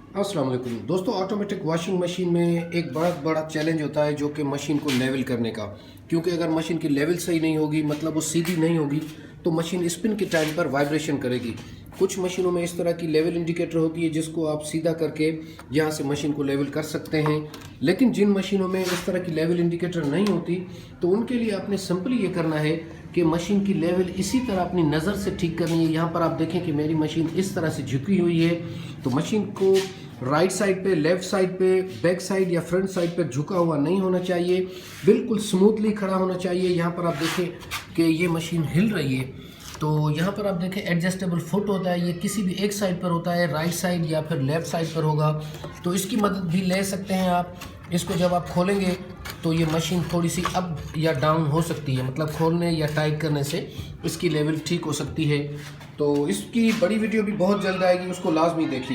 अस्सलाम वालेकुम दोस्तों। ऑटोमेटिक वॉशिंग मशीन में एक बहुत बड़ा चैलेंज होता है जो कि मशीन को लेवल करने का। क्योंकि अगर मशीन की लेवल सही नहीं होगी, मतलब वो सीधी नहीं होगी, तो मशीन स्पिन के टाइम पर वाइब्रेशन करेगी। कुछ मशीनों में इस तरह की लेवल इंडिकेटर होती है जिसको आप सीधा करके यहाँ से मशीन को लेवल कर सकते हैं। लेकिन जिन मशीनों में इस तरह की लेवल इंडिकेटर नहीं होती, तो उनके लिए आपने सिंपली ये करना है कि मशीन की लेवल इसी तरह अपनी नज़र से ठीक करनी है। यहाँ पर आप देखें कि मेरी मशीन इस तरह से झुकी हुई है, तो मशीन को राइट साइड पे, लेफ्ट साइड पे, बैक साइड या फ्रंट साइड पे झुका हुआ नहीं होना चाहिए, बिल्कुल स्मूथली खड़ा होना चाहिए। यहाँ पर आप देखें कि ये मशीन हिल रही है, तो यहाँ पर आप देखें एडजस्टेबल फुट होता है, ये किसी भी एक साइड पर होता है, राइट साइड या फिर लेफ्ट साइड पर होगा, तो इसकी मदद भी ले सकते हैं आप। इसको जब आप खोलेंगे तो ये मशीन थोड़ी सी अप या डाउन हो सकती है, मतलब खोलने या टाइट करने से इसकी लेवल ठीक हो सकती है। तो इसकी बड़ी वीडियो भी बहुत जल्द आएगी, उसको लाजमी देखिए।